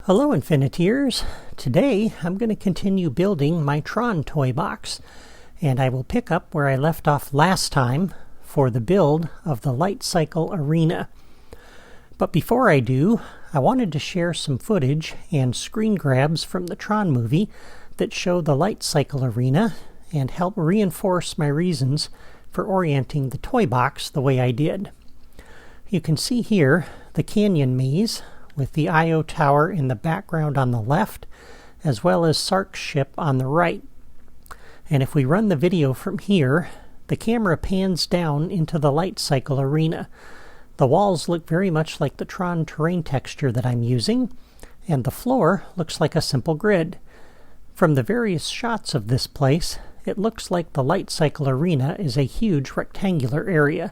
Hello Infiniteers! Today I'm going to continue building my Tron toy box, and I will pick up where I left off last time for the build of the Light Cycle Arena. But before I do, I wanted to share some footage and screen grabs from the Tron movie that show the Light Cycle Arena and help reinforce my reasons for orienting the toy box the way I did. You can see here the canyon maze with the I.O. tower in the background on the left, as well as Sark's ship on the right. And if we run the video from here, the camera pans down into the Light Cycle Arena. The walls look very much like the Tron terrain texture that I'm using, and the floor looks like a simple grid. From the various shots of this place, it looks like the Light Cycle Arena is a huge rectangular area,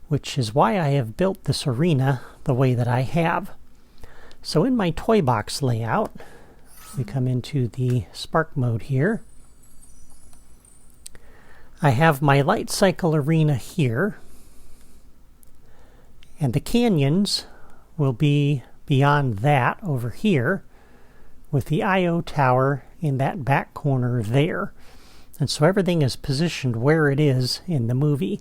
which is why I have built this arena the way that I have. So in my toy box layout, we come into the Spark mode here. I have my Light Cycle Arena here, and the canyons will be beyond that over here, with the I.O. tower in that back corner there. And so everything is positioned where it is in the movie,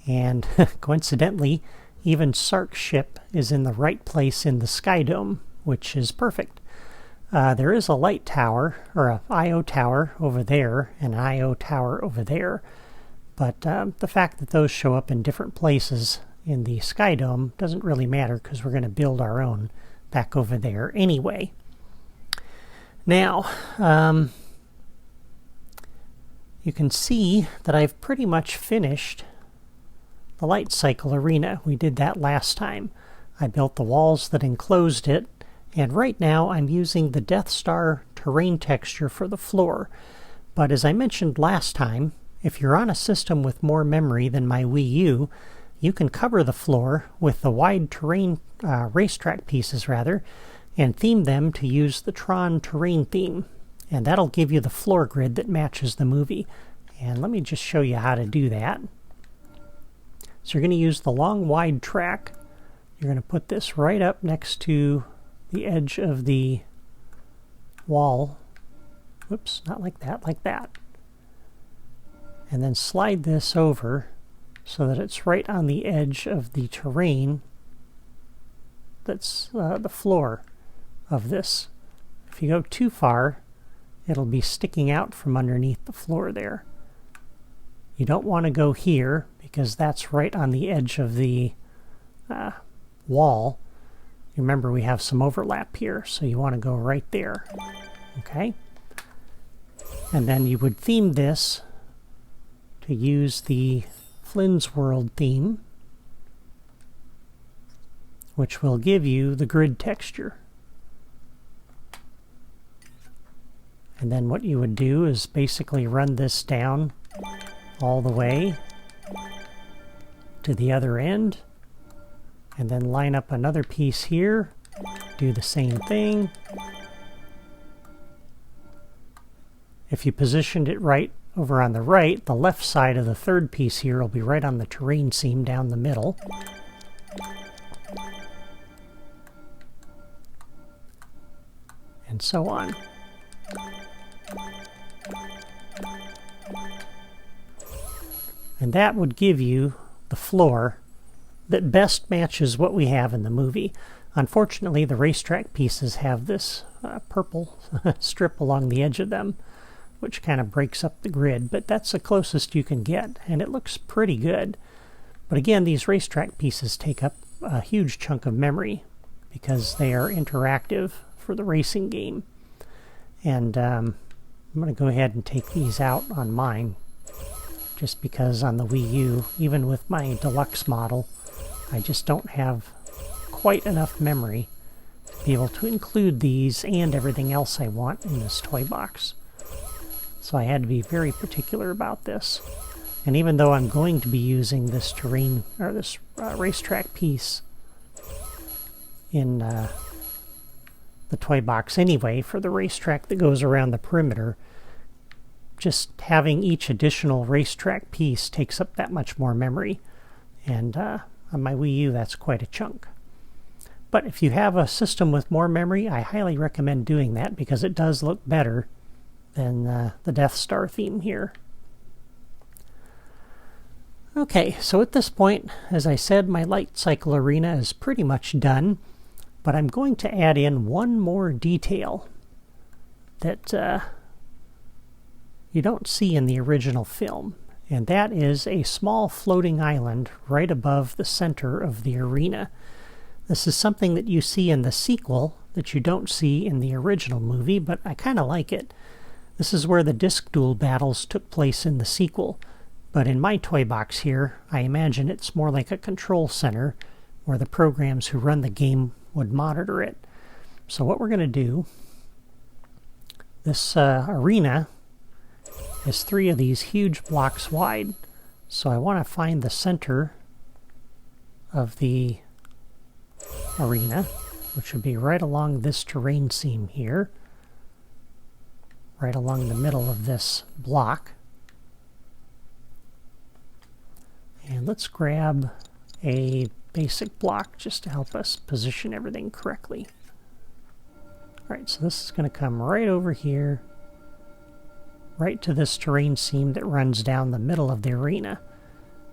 and coincidentally, even Sark's ship is in the right place in the Sky Dome, which is perfect. There is a light tower, or an I.O. tower over there, and an I.O. tower over there, but the fact that those show up in different places in the Sky Dome doesn't really matter because we're going to build our own back over there anyway. Now, you can see that I've pretty much finished the Light Cycle Arena. We did that last time. I built the walls that enclosed it, and right now I'm using the Death Star terrain texture for the floor. But as I mentioned last time, if you're on a system with more memory than my Wii U, you can cover the floor with the wide terrain racetrack pieces and theme them to use the Tron terrain theme. And that'll give you the floor grid that matches the movie. And let me just show you how to do that. So you're going to use the long wide track. You're going to put this right up next to the edge of the wall. Whoops, not like that, like that. And then slide this over so that it's right on the edge of the terrain that's the floor of this. If you go too far, it'll be sticking out from underneath the floor there. You don't want to go here because that's right on the edge of the wall. Remember, we have some overlap here, so you want to go right there. Okay? And then you would theme this to use the Flynn's World theme, which will give you the grid texture. And then what you would do is basically run this down all the way to the other end, and then line up another piece here, do the same thing. If you positioned it right over on the right, the left side of the third piece here will be right on the terrain seam down the middle. And so on. And that would give you the floor that best matches what we have in the movie. Unfortunately, the racetrack pieces have this purple strip along the edge of them, which kind of breaks up the grid, but that's the closest you can get, and it looks pretty good. But again, these racetrack pieces take up a huge chunk of memory because they are interactive for the racing game. And I'm going to go ahead and take these out on mine, just because on the Wii U, even with my deluxe model, I just don't have quite enough memory to be able to include these and everything else I want in this toy box. So I had to be very particular about this. And even though I'm going to be using this terrain, or this racetrack piece in the toy box anyway for the racetrack that goes around the perimeter, just having each additional racetrack piece takes up that much more memory. And on my Wii U, that's quite a chunk. But if you have a system with more memory, I highly recommend doing that because it does look better than the Death Star theme here. Okay, so at this point, as I said, my light cycle arena is pretty much done, but I'm going to add in one more detail that you don't see in the original film, and that is a small floating island right above the center of the arena. This is something that you see in the sequel that you don't see in the original movie, but I kind of like it. This is where the disc duel battles took place in the sequel, but in my toy box here, I imagine it's more like a control center where the programs who run the game would monitor it. So what we're going to do, this arena is 3 of these huge blocks wide. So I want to find the center of the arena, which would be right along this terrain seam here, right along the middle of this block. And let's grab a basic block just to help us position everything correctly. Alright, so this is going to come right over here, right to this terrain seam that runs down the middle of the arena,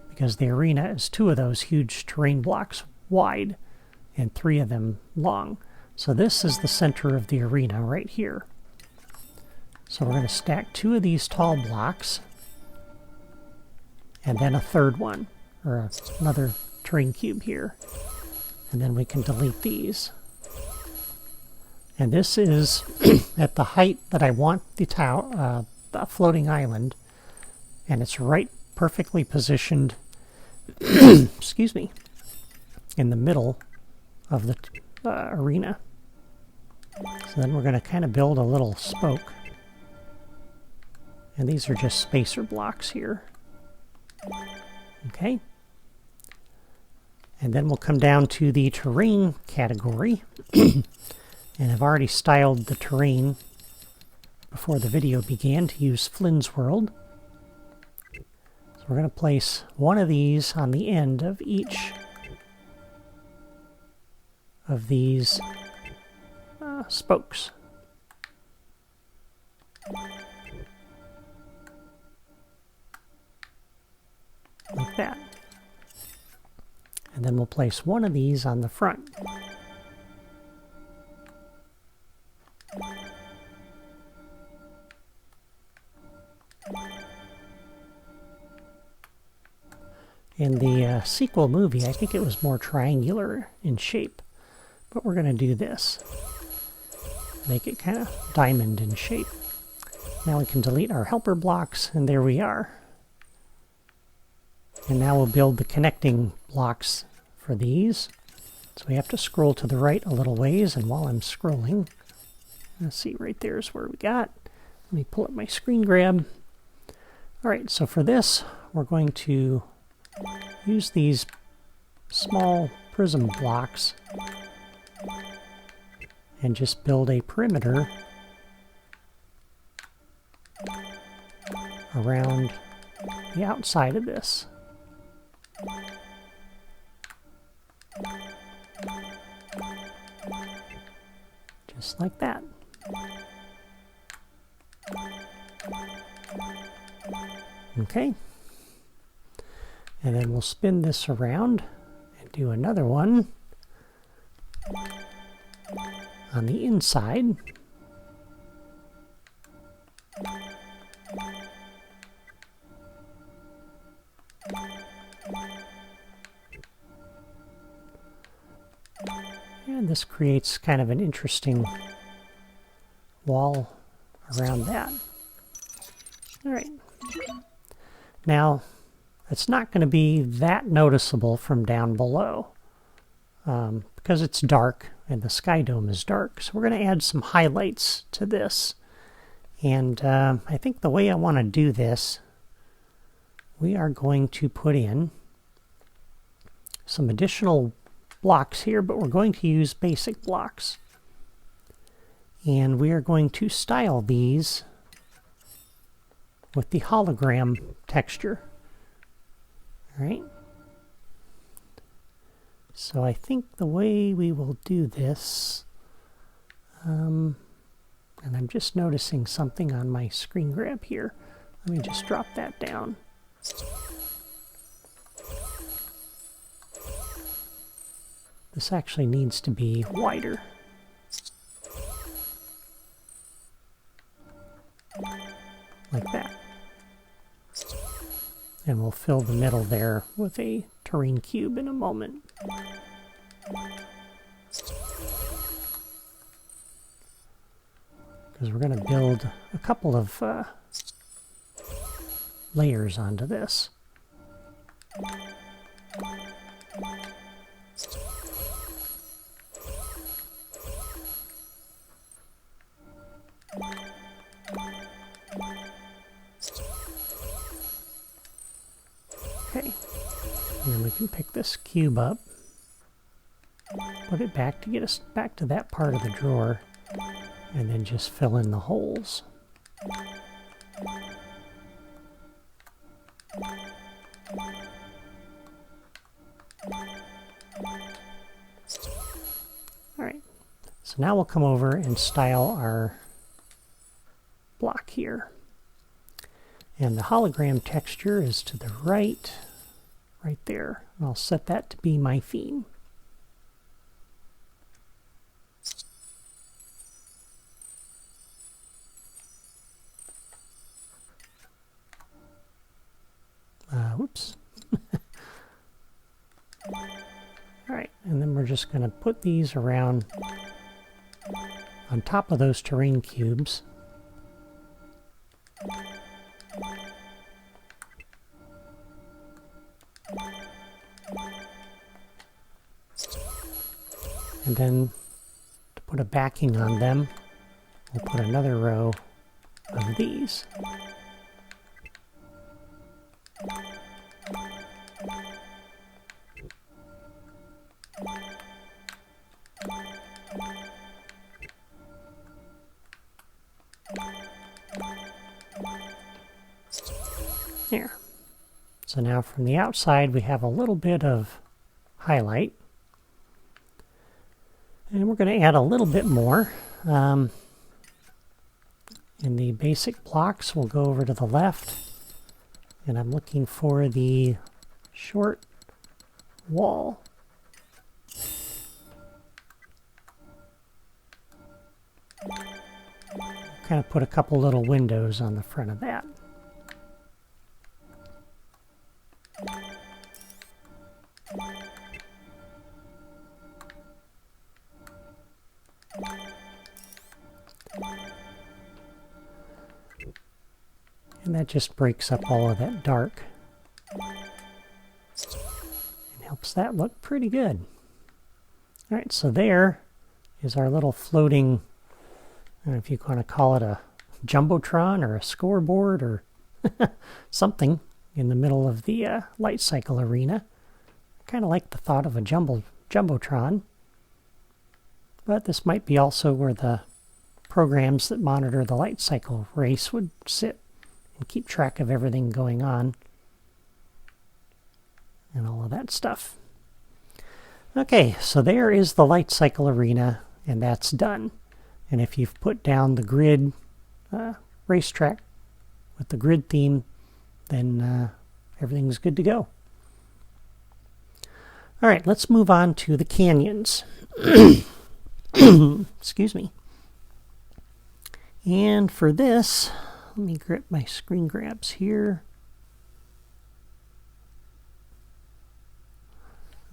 because the arena is 2 of those huge terrain blocks wide and 3 of them long. So this is the center of the arena right here. So we're going to stack 2 of these tall blocks and then a third one, or another terrain cube here. And then we can delete these. And this is at the height that I want the floating island, and it's right perfectly positioned excuse me, in the middle of the arena. So then we're going to kind of build a little spoke, and these are just spacer blocks here. Okay, and then we'll come down to the terrain category and I've already styled the terrain before the video began to use Flynn's World. So we're going to place one of these on the end of each of these spokes. Like that. And then we'll place one of these on the front. In the sequel movie, I think it was more triangular in shape, but we're going to do this. Make it kind of diamond in shape. Now we can delete our helper blocks, and there we are. And now we'll build the connecting blocks for these. So we have to scroll to the right a little ways, and while I'm scrolling, let's see, right there is where we got. Let me pull up my screen grab. Alright, so for this, we're going to use these small prism blocks and just build a perimeter around the outside of this. Just like that. Okay. And then we'll spin this around and do another one on the inside. And this creates kind of an interesting wall around that. All right. Now, it's not going to be that noticeable from down below because it's dark and the sky dome is dark. So we're going to add some highlights to this. And I think the way I want to do this, we are going to put in some additional blocks here, but we're going to use basic blocks. And we are going to style these with the hologram texture. All right. So I think the way we will do this, and I'm just noticing something on my screen grab here. Let me just drop that down. This actually needs to be wider. Like that. And we'll fill the middle there with a terrain cube in a moment. Because we're going to build a couple of layers onto this. Okay, and then we can pick this cube up, put it back to get us back to that part of the drawer, and then just fill in the holes. Alright, so now we'll come over and style our block here. And the hologram texture is to the right there. And I'll set that to be my theme. Whoops. Alright, and then we're just going to put these around on top of those terrain cubes. And then to put a backing on them, we'll put another row of these. There. So now from the outside we have a little bit of highlight. And we're going to add a little bit more. In the basic blocks, we'll go over to the left. And I'm looking for the short wall. Kind of put a couple little windows on the front of that. And that just breaks up all of that dark. And helps that look pretty good. Alright, so there is our little floating, I don't know if you want to call it a jumbotron or a scoreboard or something in the middle of the light cycle arena. Kind of like the thought of a jumbotron. But this might be also where the programs that monitor the light cycle race would sit and keep track of everything going on and all of that stuff. Okay, so there is the light cycle arena, and that's done. And if you've put down the grid racetrack with the grid theme, then everything's good to go. All right, let's move on to the canyons. Excuse me. And for this, let me grip my screen grabs here.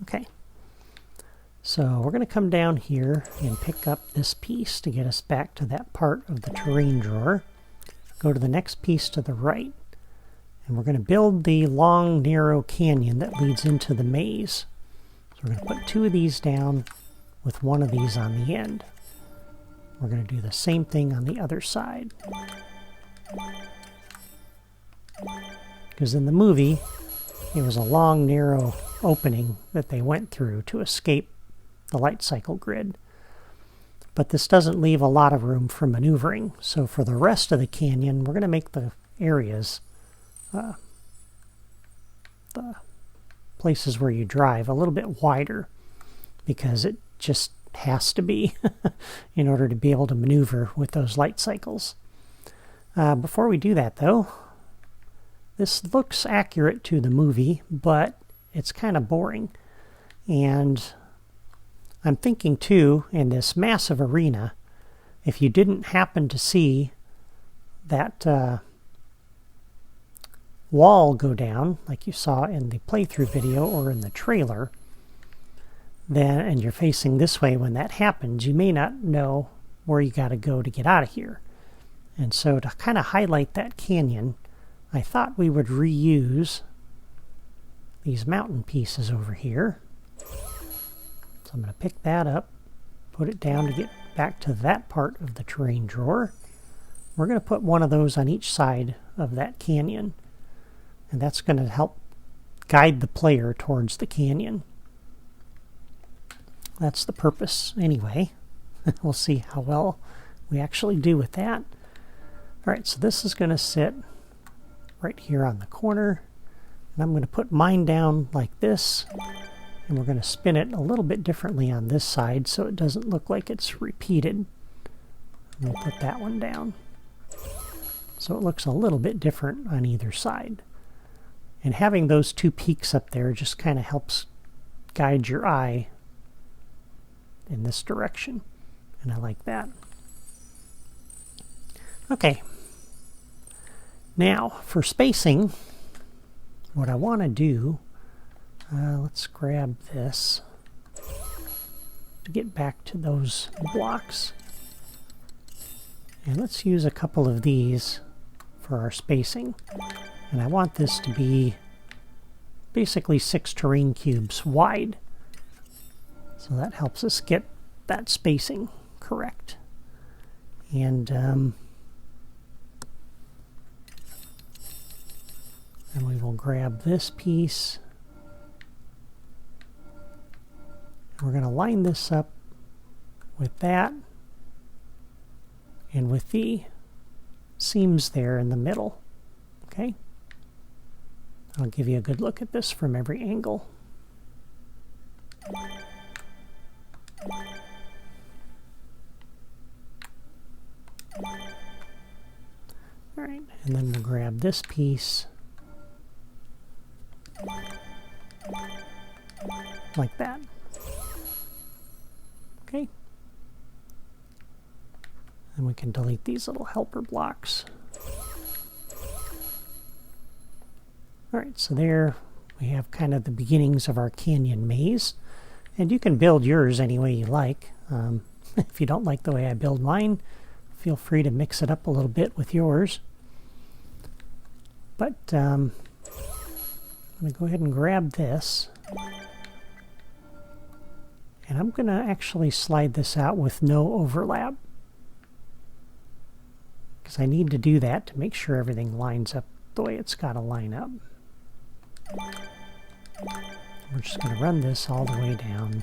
Okay. So we're going to come down here and pick up this piece to get us back to that part of the terrain drawer. Go to the next piece to the right. And we're going to build the long, narrow canyon that leads into the maze. So we're going to put two of these down with one of these on the end. We're going to do the same thing on the other side. Because in the movie, it was a long, narrow opening that they went through to escape the light cycle grid. But this doesn't leave a lot of room for maneuvering. So for the rest of the canyon, we're going to make the areas, the places where you drive, a little bit wider. because it just has to be in order to be able to maneuver with those light cycles. Before we do that, though, this looks accurate to the movie, but it's kind of boring. And I'm thinking, too, in this massive arena, if you didn't happen to see that wall go down, like you saw in the playthrough video or in the trailer, then, and you're facing this way when that happens, you may not know where you got to go to get out of here. And so to kind of highlight that canyon, I thought we would reuse these mountain pieces over here. So I'm going to pick that up, put it down to get back to that part of the terrain drawer. We're going to put one of those on each side of that canyon, and that's going to help guide the player towards the canyon. That's the purpose anyway. We'll see how well we actually do with that. Alright, so this is going to sit right here on the corner, and I'm going to put mine down like this, and we're going to spin it a little bit differently on this side so it doesn't look like it's repeated. And we'll put that one down so it looks a little bit different on either side. And having those two peaks up there just kind of helps guide your eye in this direction, and I like that. Okay, now for spacing, what I want to do, let's grab this to get back to those blocks, and let's use a couple of these for our spacing. And I want this to be basically 6 terrain cubes wide, so that helps us get that spacing correct. And we will grab this piece. We're going to line this up with that and with the seams there in the middle. Okay? I'll give you a good look at this from every angle. Alright, and then we'll grab this piece like that. Okay. And we can delete these little helper blocks. Alright, so there we have kind of the beginnings of our canyon maze. And you can build yours any way you like. If you don't like the way I build mine, feel free to mix it up a little bit with yours. But I'm going to go ahead and grab this. And I'm going to actually slide this out with no overlap, because I need to do that to make sure everything lines up the way it's got to line up. We're just going to run this all the way down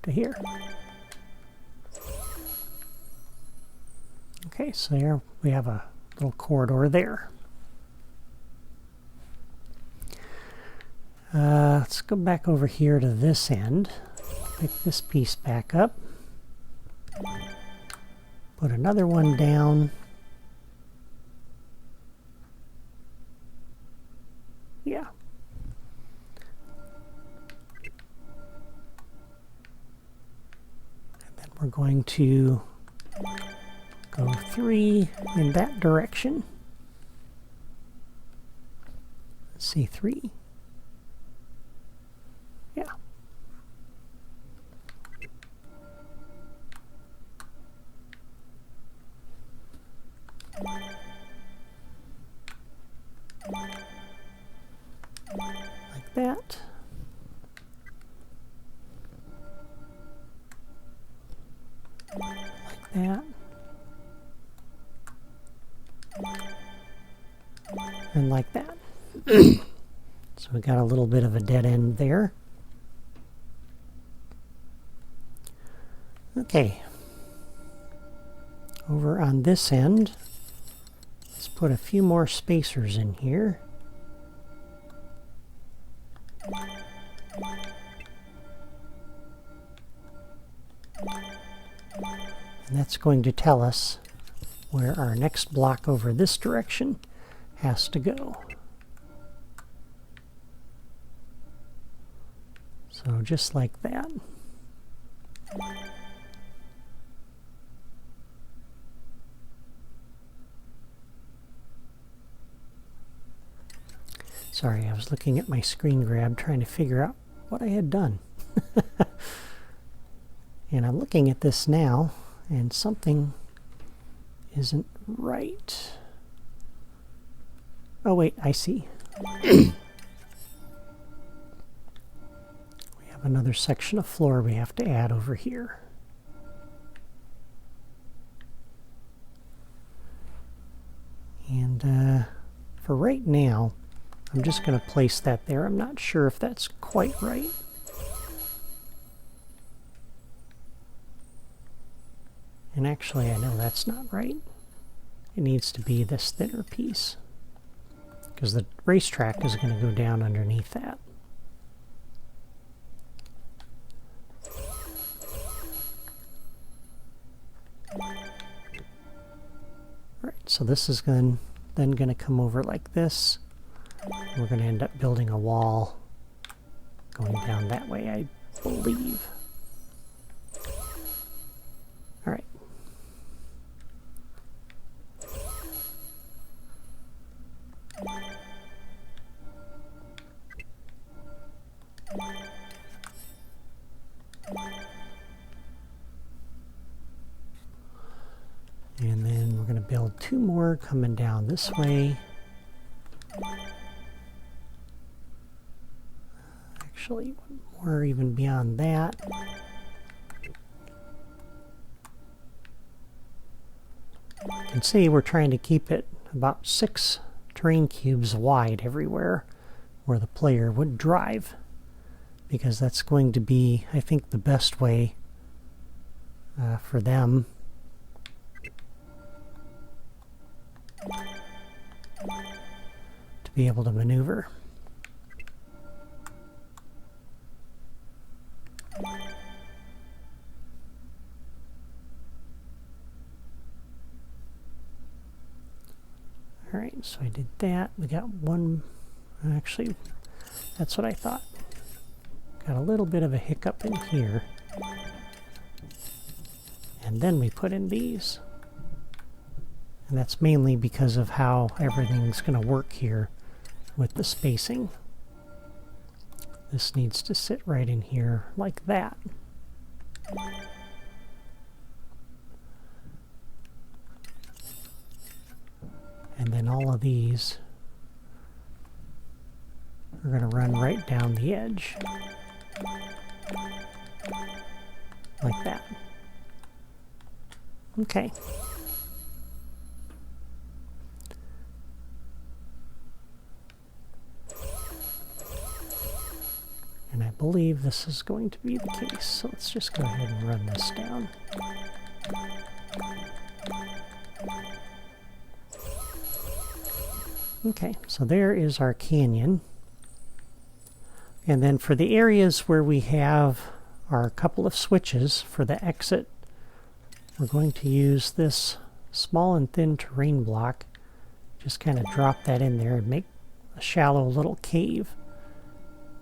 to here. Okay, so there we have a little corridor there. Let's go back over here to this end. Pick this piece back up. Put another one down. Yeah. And then we're going to go 3 in that direction. Let's see, 3. Yeah. Like that. Like that. And like that. So we got a little bit of a dead end there. Okay. Over on this end, let's put a few more spacers in here. And that's going to tell us where our next block over this direction has to go. So just like that. Sorry, I was looking at my screen grab trying to figure out what I had done. And I'm looking at this now, and something isn't right. Oh wait, I see. We have another section of floor we have to add over here. And for right now, I'm just going to place that there. I'm not sure if that's quite right. And actually, I know that's not right. It needs to be this thinner piece, because the racetrack is going to go down underneath that. Alright, so this is then going to come over like this. We're going to end up building a wall going down that way, I believe. Alright. And then we're going to build two more coming down this way. Actually, one more even beyond that. You can see we're trying to keep it about 6 terrain cubes wide everywhere where the player would drive, because that's going to be, I think, the best way for them to be able to maneuver. Alright, so I did that. We got one, actually, that's what I thought. Got a little bit of a hiccup in here. And then we put in these. And that's mainly because of how everything's going to work here with the spacing. This needs to sit right in here like that. And then all of these are going to run right down the edge. Like that. Okay. And I believe this is going to be the case, so let's just go ahead and run this down. Okay, so there is our canyon. And then for the areas where we have our couple of switches for the exit, we're going to use this small and thin terrain block. Just kind of drop that in there and make a shallow little cave.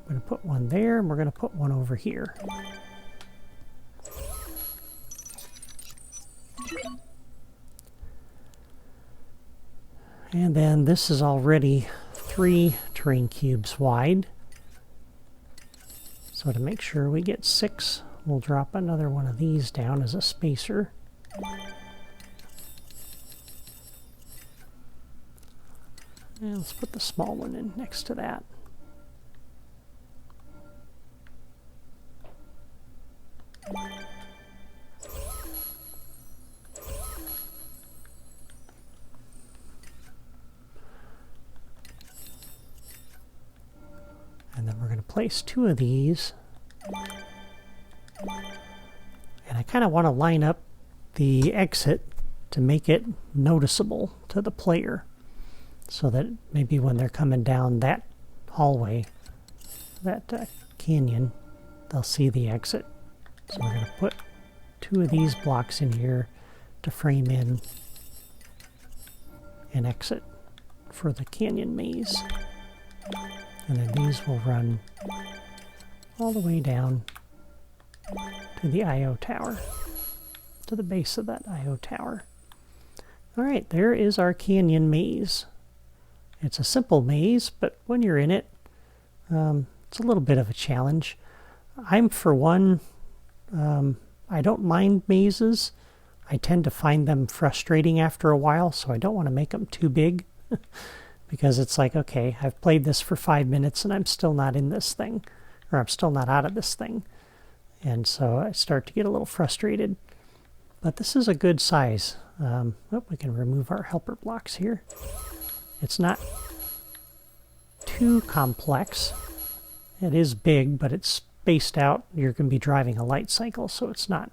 I'm going to put one there, and we're going to put one over here. And then this is already 3 terrain cubes wide. So to make sure we get 6, we'll drop another one of these down as a spacer. And let's put the small one in next to that. And then we're going to place 2 of these. And I kind of want to line up the exit to make it noticeable to the player, so that maybe when they're coming down that hallway, that canyon, they'll see the exit. So we're going to put 2 of these blocks in here to frame in an exit for the canyon maze. And then these will run all the way down to the I.O. tower, to the base of that I.O. tower. All right, there is our canyon maze. It's a simple maze, but when you're in it, it's a little bit of a challenge. I'm, for one, I don't mind mazes. I tend to find them frustrating after a while, so I don't want to make them too big. Because it's like, okay, I've played this for 5 minutes and I'm still not in this thing, or I'm still not out of this thing. And so I start to get a little frustrated. But this is a good size. We can remove our helper blocks here. It's not too complex. It is big, but it's spaced out. You're going to be driving a light cycle, so it's not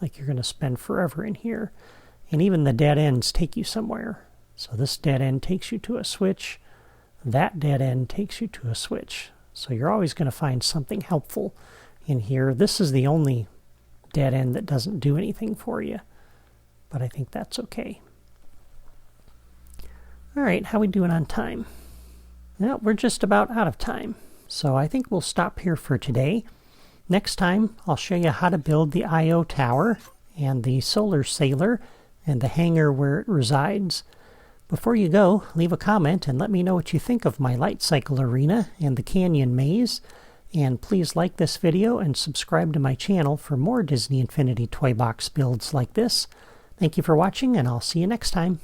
like you're going to spend forever in here. And even the dead ends take you somewhere. So this dead end takes you to a switch. That dead end takes you to a switch. So you're always going to find something helpful in here. This is the only dead end that doesn't do anything for you, but I think that's okay. All right, how we doing on time? Well, we're just about out of time, so I think we'll stop here for today. Next time, I'll show you how to build the I.O. tower and the solar sailor and the hangar where it resides. Before you go, leave a comment and let me know what you think of my light cycle arena and the canyon maze. And please like this video and subscribe to my channel for more Disney Infinity Toy Box builds like this. Thank you for watching, and I'll see you next time.